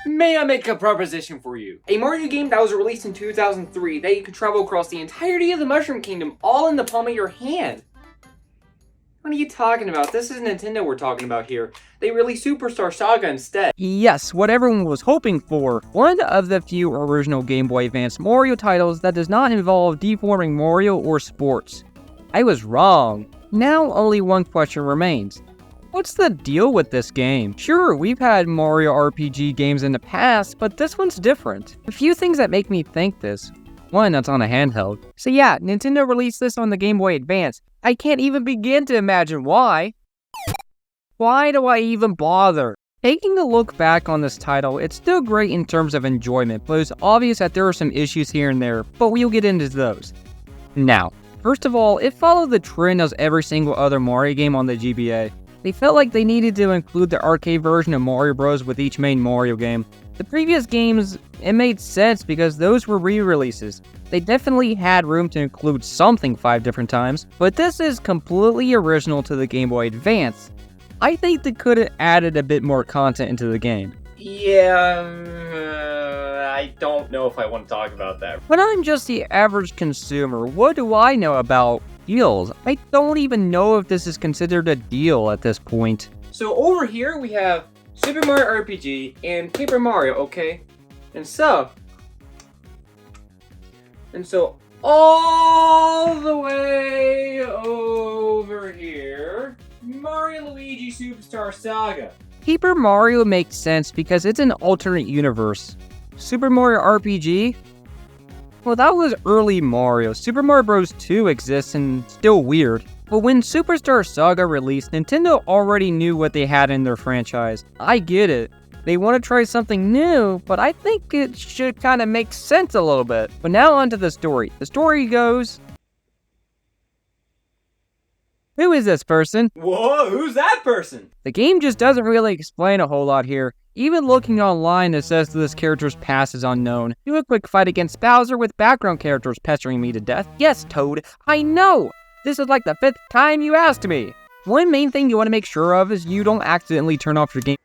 May I make a proposition for you? A Mario game that was released in 2003 that you could travel across the entirety of the Mushroom Kingdom all in the palm of your hand. What are you talking about? This is Nintendo we're talking about here. They released Superstar Saga instead. Yes, what everyone was hoping for. One of the few original Game Boy Advance Mario titles that does not involve deforming Mario or sports. I was wrong. Now only one question remains. What's the deal with this game? Sure, we've had Mario RPG games in the past, but this one's different. A few things that make me think this. One, that's on a handheld. So yeah, Nintendo released this on the Game Boy Advance. I can't even begin to imagine why. Why do I even bother? Taking a look back on this title, it's still great in terms of enjoyment, but it's obvious that there are some issues here and there, but we'll get into those. Now, first of all, it followed the trend as every single other Mario game on the GBA. They felt like they needed to include the arcade version of Mario Bros. With each main Mario game. The previous games, it made sense because those were re-releases. They definitely had room to include something 5 different times, but this is completely original to the Game Boy Advance. I think they could have added a bit more content into the game. Yeah, I don't know if I want to talk about that. But I'm just the average consumer. What do I know about deals? I don't even know if this is considered a deal at this point. So over here we have Super Mario RPG and Paper Mario, okay? And so all the way over here, Mario Luigi Superstar Saga. Paper Mario makes sense because it's an alternate universe. Super Mario RPG? Well, that was early Mario. Super Mario Bros. 2 exists and still weird. But when Superstar Saga released, Nintendo already knew what they had in their franchise. I get it. They want to try something new, but I think it should kind of make sense a little bit. But now onto the story. The story goes... Who is this person? Whoa, who's that person? The game just doesn't really explain a whole lot here. Even looking online, it says that this character's past is unknown. Do a quick fight against Bowser with background characters pestering me to death. Yes, Toad, I know! This is like the 5th time you asked me! One main thing you want to make sure of is you don't accidentally turn off your game.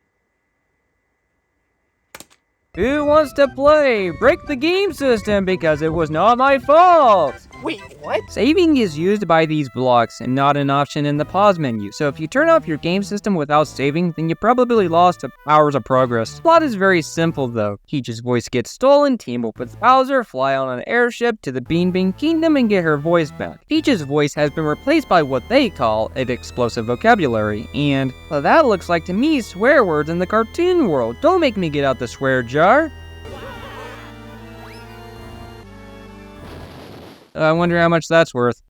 Who wants to play? Break the game system because it was not my fault! Wait, what? Saving is used by these blocks and not an option in the pause menu, so if you turn off your game system without saving, then you probably lost hours of progress. The plot is very simple though. Peach's voice gets stolen, team up with Bowser, fly on an airship to the Bean Bean Kingdom and get her voice back. Peach's voice has been replaced by what they call an explosive vocabulary, and well, that looks like to me swear words in the cartoon world. Don't make me get out the swear jar. I wonder how much that's worth.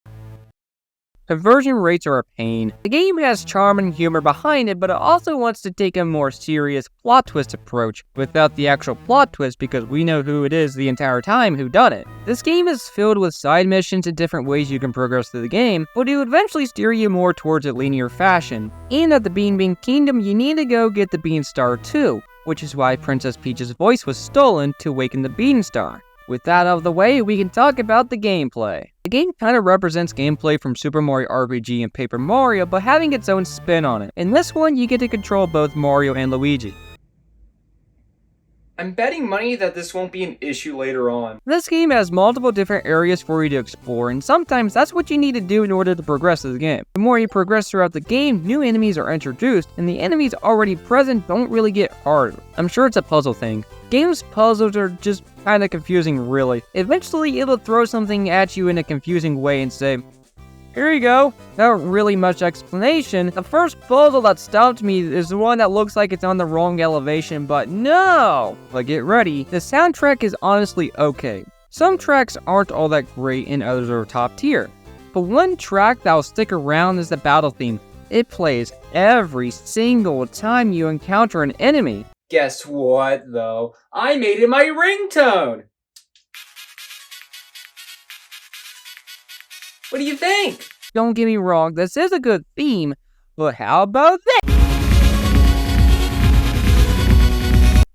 Conversion rates are a pain. The game has charm and humor behind it, but it also wants to take a more serious plot twist approach without the actual plot twist because we know who it is the entire time who done it. This game is filled with side missions and different ways you can progress through the game, but it will eventually steer you more towards a linear fashion. And at the Bean Bean Kingdom, you need to go get the Bean Star too, which is why Princess Peach's voice was stolen to awaken the Bean Star. With that out of the way, we can talk about the gameplay. The game kind of represents gameplay from Super Mario RPG and Paper Mario, but having its own spin on it. In this one, you get to control both Mario and Luigi. I'm betting money that this won't be an issue later on. This game has multiple different areas for you to explore, and sometimes that's what you need to do in order to progress through the game. The more you progress throughout the game, new enemies are introduced, and the enemies already present don't really get harder. I'm sure it's a puzzle thing. Games' puzzles are just kinda confusing, really. Eventually, it'll throw something at you in a confusing way and say, here you go. Not really much explanation. The first puzzle that stopped me is the one that looks like it's on the wrong elevation, but no! But get ready, the soundtrack is honestly okay. Some tracks aren't all that great and others are top tier. But one track that'll stick around is the battle theme. It plays every single time you encounter an enemy. Guess what, though? I made it my ringtone! What do you think? Don't get me wrong, this is a good theme, but how about this?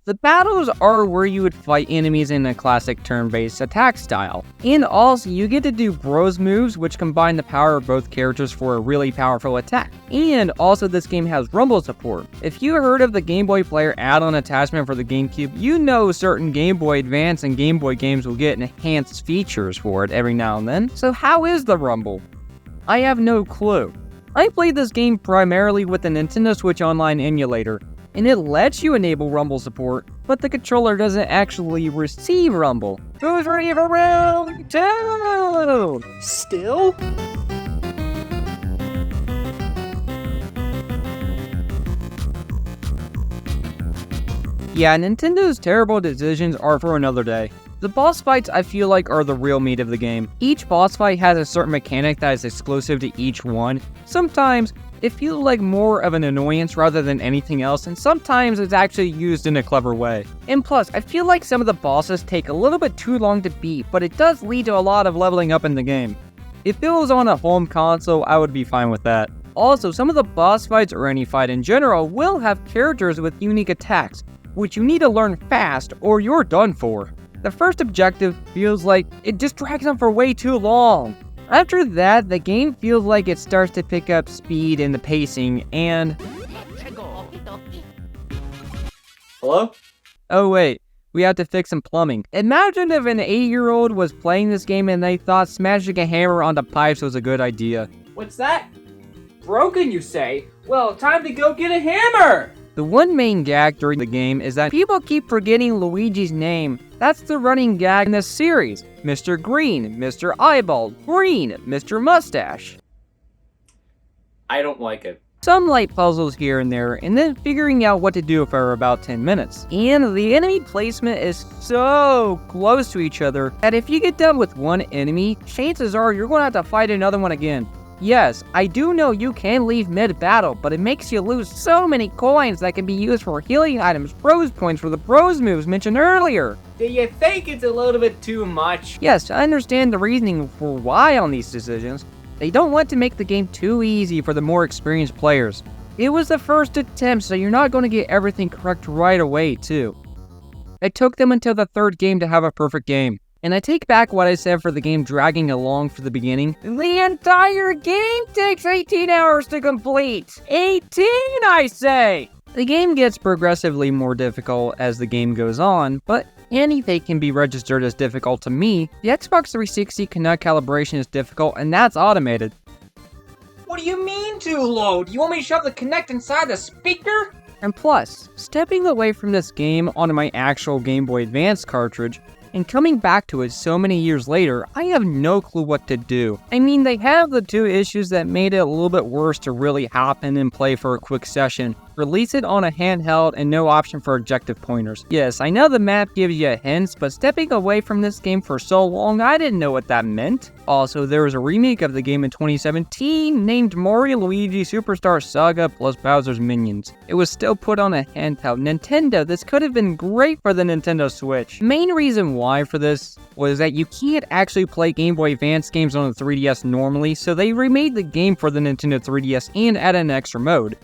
The battles are where you would fight enemies in a classic turn-based attack style. And also, you get to do bros moves, which combine the power of both characters for a really powerful attack. And also, this game has rumble support. If you heard of the Game Boy Player add-on attachment for the GameCube, you know certain Game Boy Advance and Game Boy games will get enhanced features for it every now and then. So how is the rumble? I have no clue. I played this game primarily with the Nintendo Switch Online emulator, and it lets you enable rumble support, but the controller doesn't actually receive rumble. Who's ready for round 2? Still? Yeah, Nintendo's terrible decisions are for another day. The boss fights I feel like are the real meat of the game. Each boss fight has a certain mechanic that is exclusive to each one. Sometimes it feels like more of an annoyance rather than anything else, and sometimes it's actually used in a clever way. And plus, I feel like some of the bosses take a little bit too long to beat, but it does lead to a lot of leveling up in the game. If it was on a home console, I would be fine with that. Also, some of the boss fights or any fight in general will have characters with unique attacks, which you need to learn fast or you're done for. The first objective feels like it just drags on for way too long. After that, the game feels like it starts to pick up speed in the pacing and... Hello? Oh wait, we have to fix some plumbing. Imagine if an 8-year-old was playing this game and they thought smashing a hammer onto pipes was a good idea. What's that? Broken, you say? Well, time to go get a hammer! The one main gag during the game is that people keep forgetting Luigi's name. That's the running gag in this series. Mr. Green, Mr. Eyeball, Green, Mr. Mustache. I don't like it. Some light puzzles here and there, and then figuring out what to do for about 10 minutes. And the enemy placement is so close to each other that if you get done with one enemy, chances are you're going to have to fight another one again. Yes, I do know you can leave mid-battle, but it makes you lose so many coins that can be used for healing items, bros points for the bros moves mentioned earlier. Do you think it's a little bit too much? Yes, I understand the reasoning for why on these decisions. They don't want to make the game too easy for the more experienced players. It was the first attempt, so you're not going to get everything correct right away, too. It took them until the third game to have a perfect game. And I take back what I said for the game dragging along for the beginning. The entire game takes 18 hours to complete! 18, I say! The game gets progressively more difficult as the game goes on, but anything can be registered as difficult to me. The Xbox 360 Kinect calibration is difficult, and that's automated. What do you mean too low? Do you want me to shove the Kinect inside the speaker? And plus, stepping away from this game onto my actual Game Boy Advance cartridge, and coming back to it so many years later, I have no clue what to do. I mean, they have the two issues that made it a little bit worse to really hop in and play for a quick session. Release it on a handheld and no option for objective pointers. Yes, I know the map gives you hints, but stepping away from this game for so long, I didn't know what that meant. Also, there was a remake of the game in 2017 named Mario Luigi Superstar Saga plus Bowser's Minions. It was still put on a handheld. Nintendo, this could have been great for the Nintendo Switch. Main reason why for this was that you can't actually play Game Boy Advance games on the 3DS normally, so they remade the game for the Nintendo 3DS and added an extra mode.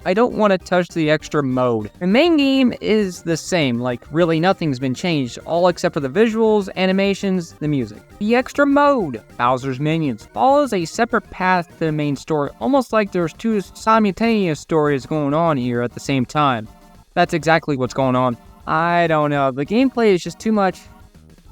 I don't want to touch the extra mode. The main game is the same, like really nothing's been changed, all except for the visuals, animations, the music. The extra mode, Bowser's Minions, follows a separate path to the main story, almost like there's two simultaneous stories going on here at the same time. That's exactly what's going on. I don't know, the gameplay is just too much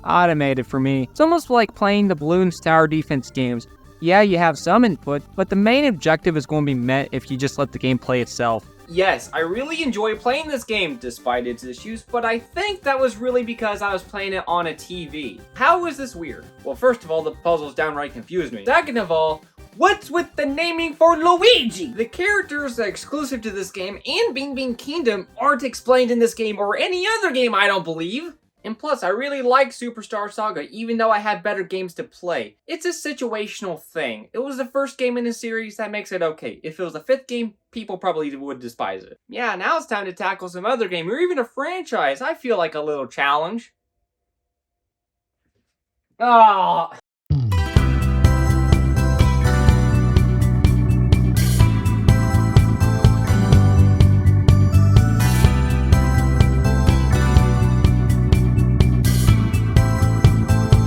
automated for me. It's almost like playing the Bloons Tower Defense games. Yeah, you have some input, but the main objective is going to be met if you just let the game play itself. Yes, I really enjoy playing this game despite its issues, but I think that was really because I was playing it on a TV. How is this weird? Well, first of all, the puzzles downright confused me. Second of all, what's with the naming for Luigi? The characters exclusive to this game and Bean Bean Kingdom aren't explained in this game or any other game, I don't believe. And plus, I really like Superstar Saga, even though I had better games to play. It's a situational thing. It was the first game in the series, that makes it okay. If it was the fifth game, people probably would despise it. Yeah, now it's time to tackle some other game, or even a franchise. I feel like a little challenge. Ah.